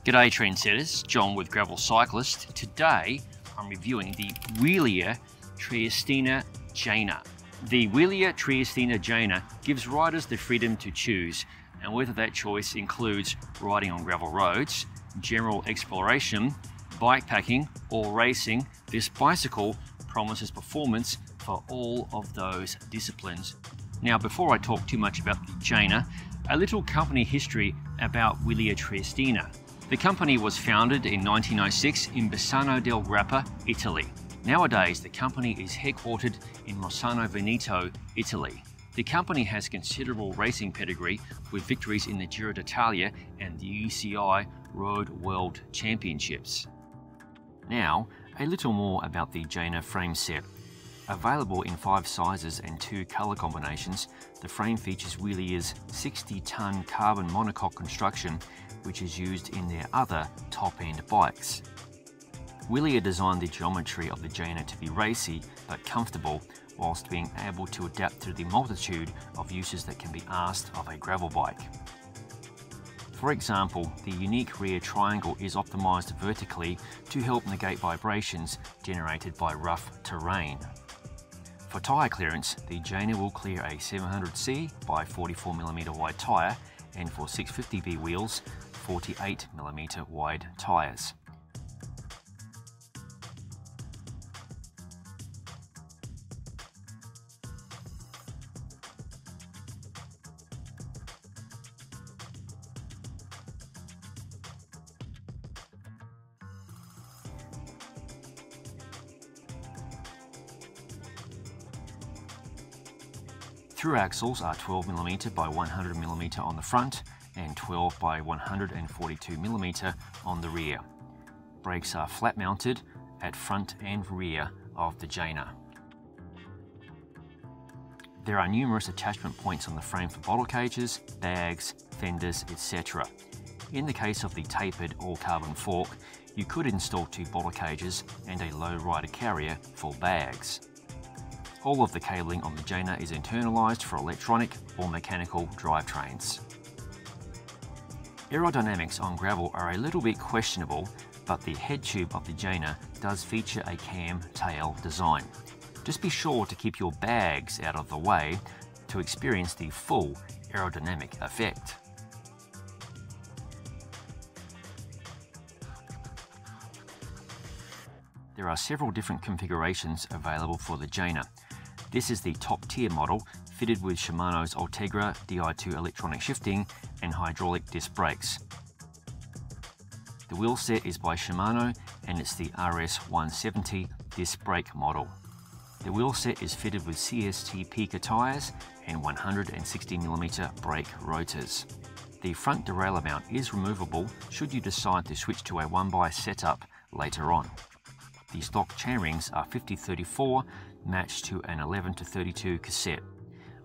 G'day trendsetters, John with Gravel Cyclist. Today I'm reviewing the Wilier Triestina Jena. The Wilier Triestina Jena gives riders the freedom to choose, and whether that choice includes riding on gravel roads, general exploration, bikepacking or racing, this bicycle promises performance for all of those disciplines. Now, before I talk too much about the Jena, a little company history about Wilier Triestina. The company was founded in 1906 in Bassano del Grappa, Italy. Nowadays, the company is headquartered in Rossano Veneto, Italy. The company has considerable racing pedigree with victories in the Giro d'Italia and the UCI Road World Championships. Now, a little more about the Jena frame set. Available in 5 sizes and 2 colour combinations, the frame features Wilier's 60-ton carbon monocoque construction, which is used in their other top-end bikes. Wilier designed the geometry of the Jena to be racy but comfortable, whilst being able to adapt to the multitude of uses that can be asked of a gravel bike. For example, the unique rear triangle is optimised vertically to help negate vibrations generated by rough terrain. For tyre clearance, the Jena will clear a 700C by 44mm wide tyre, and for 650B wheels, 48mm wide tyres. Through axles are 12mm by 100mm on the front and 12 by 142mm on the rear. Brakes are flat mounted at front and rear of the Jena. There are numerous attachment points on the frame for bottle cages, bags, fenders, etc. In the case of the tapered all-carbon fork, you could install 2 bottle cages and a low rider carrier for bags. All of the cabling on the Jena is internalised for electronic or mechanical drivetrains. Aerodynamics on gravel are a little bit questionable, but the head tube of the Jena does feature a cam tail design. Just be sure to keep your bags out of the way to experience the full aerodynamic effect. There are several different configurations available for the Jena. This is the top tier model, fitted with Shimano's Ultegra Di2 electronic shifting and hydraulic disc brakes. The wheel set is by Shimano and it's the RS170 disc brake model. The wheel set is fitted with CST Pika tyres and 160mm brake rotors. The front derailleur mount is removable should you decide to switch to a 1x setup later on. The stock chainrings are 50-34, matched to an 11-32 cassette.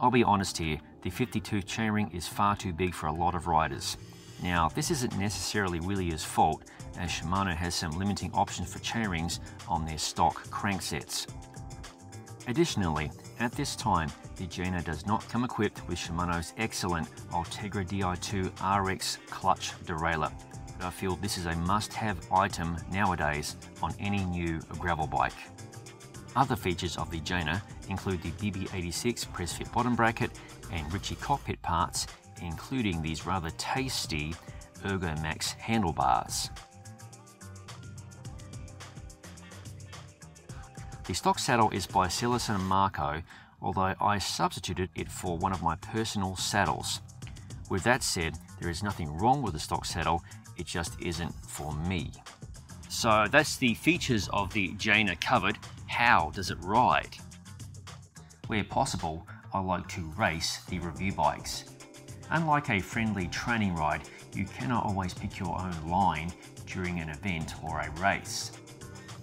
I'll be honest here, the 52 chainring is far too big for a lot of riders. Now, this isn't necessarily Wilier's fault, as Shimano has some limiting options for chainrings on their stock cranksets. Additionally, at this time, the Jena does not come equipped with Shimano's excellent Ultegra Di2 RX clutch derailleur. But I feel this is a must-have item nowadays on any new gravel bike. Other features of the Jena include the BB86 press-fit bottom bracket and Ritchie cockpit parts, including these rather tasty Ergomax handlebars. The stock saddle is by Cellus & Marco, although I substituted it for one of my personal saddles. With that said, there is nothing wrong with the stock saddle, it just isn't for me. So that's the features of the Jena covered. How does it ride? Where possible, I like to race the review bikes. Unlike a friendly training ride, you cannot always pick your own line during an event or a race.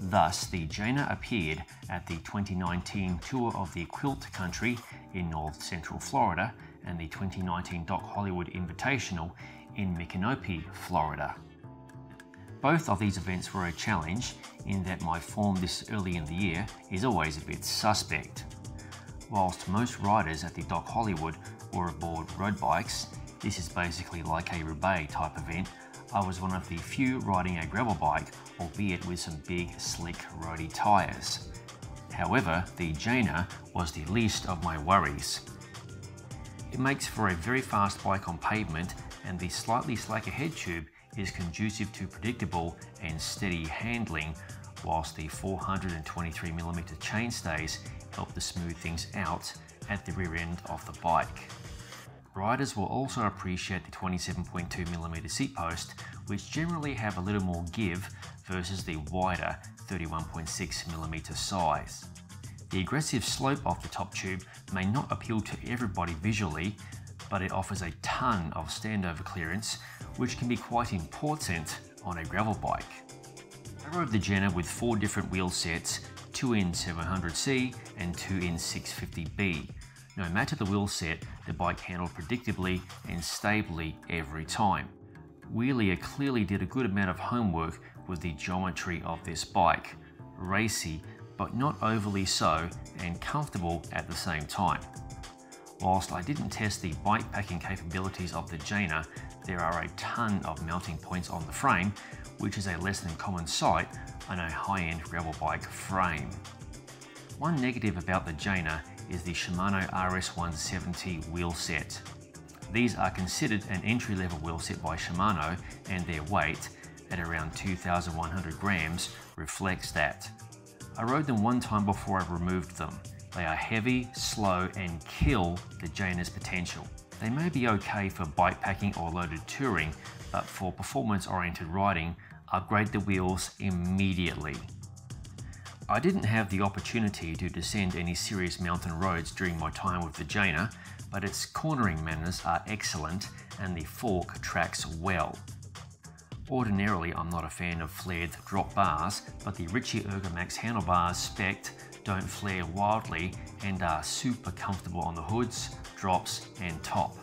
Thus, the Jena appeared at the 2019 tour of the Quilt Country in North Central Florida and the 2019 Doc Hollywood Invitational in Micanopy, Florida. Both of these events were a challenge in that my form this early in the year is always a bit suspect. Whilst most riders at the Doc Hollywood were aboard road bikes, this is basically like a roubaix type event. I was one of the few riding a gravel bike, albeit with some big, slick, roady tyres. However, the Jena was the least of my worries. It makes for a very fast bike on pavement, and the slightly slacker head tube is conducive to predictable and steady handling, whilst the 423mm chainstays help to smooth things out at the rear end of the bike. Riders will also appreciate the 27.2mm seat post, which generally have a little more give versus the wider 31.6mm size. The aggressive slope of the top tube may not appeal to everybody visually, but it offers a ton of standover clearance, which can be quite important on a gravel bike. I rode the Jena with 4 different wheel sets, 2 in 700C and 2 in 650B. No matter the wheel set, the bike handled predictably and stably every time. Wilier clearly did a good amount of homework with the geometry of this bike. Racy, but not overly so, and comfortable at the same time. Whilst I didn't test the bikepacking capabilities of the Jena, there are a ton of mounting points on the frame, which is a less than common sight on a high-end gravel bike frame. One negative about the Jena is the Shimano RS170 wheel set. These are considered an entry-level wheel set by Shimano, and their weight, at around 2,100 grams, reflects that. I rode them one time before I removed them. They are heavy, slow, and kill the Jena's potential. They may be okay for bikepacking or loaded touring, but for performance-oriented riding, upgrade the wheels immediately. I didn't have the opportunity to descend any serious mountain roads during my time with the Jena, but its cornering manners are excellent and the fork tracks well. Ordinarily, I'm not a fan of flared drop bars, but the Ritchie Ergomax handlebars spec'd don't flare wildly and are super comfortable on the hoods, drops and top.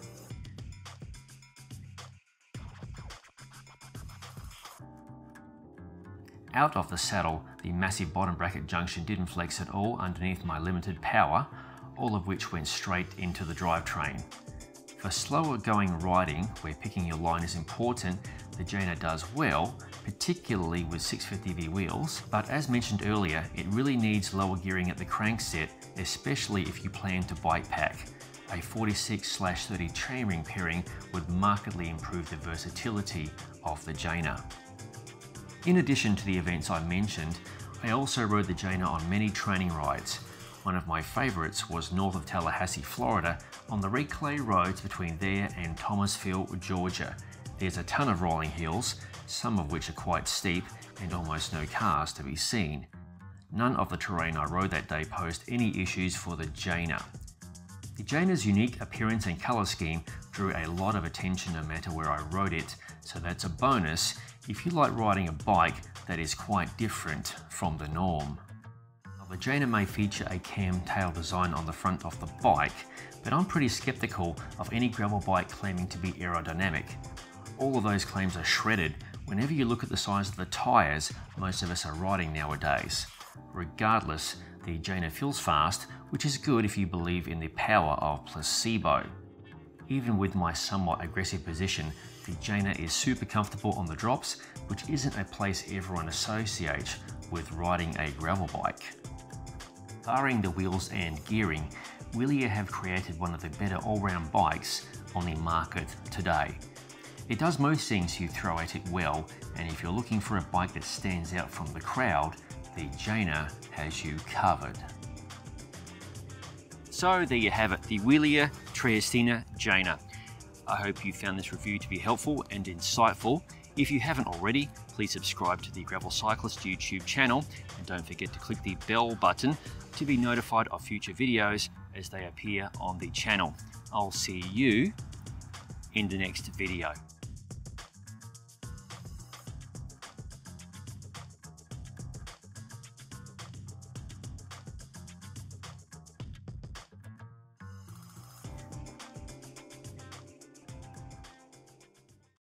Out of the saddle, the massive bottom bracket junction didn't flex at all underneath my limited power, all of which went straight into the drivetrain. For slower going riding, where picking your line is important, the Jena does well, particularly with 650V wheels, but as mentioned earlier, it really needs lower gearing at the crankset, especially if you plan to bike pack. A 46/30 chainring pairing would markedly improve the versatility of the Jena. In addition to the events I mentioned, I also rode the Jena on many training rides. One of my favourites was north of Tallahassee, Florida, on the red clay roads between there and Thomasville, Georgia. There's a ton of rolling hills, some of which are quite steep and almost no cars to be seen. None of the terrain I rode that day posed any issues for the Jena. The Jena's unique appearance and colour scheme drew a lot of attention no matter where I rode it, so that's a bonus if you like riding a bike that is quite different from the norm. The Jena may feature a cam tail design on the front of the bike, but I'm pretty skeptical of any gravel bike claiming to be aerodynamic. All of those claims are shredded whenever you look at the size of the tyres most of us are riding nowadays. Regardless, the Jena feels fast, which is good if you believe in the power of placebo. Even with my somewhat aggressive position, the Jena is super comfortable on the drops, which isn't a place everyone associates with riding a gravel bike. Barring the wheels and gearing, Wilier have created one of the better all-round bikes on the market today. It does most things you throw at it well, and if you're looking for a bike that stands out from the crowd, the Jena has you covered. So there you have it, the Wilier Triestina Jena. I hope you found this review to be helpful and insightful. If you haven't already, please subscribe to the Gravel Cyclist YouTube channel and don't forget to click the bell button to be notified of future videos as they appear on the channel. I'll see you in the next video.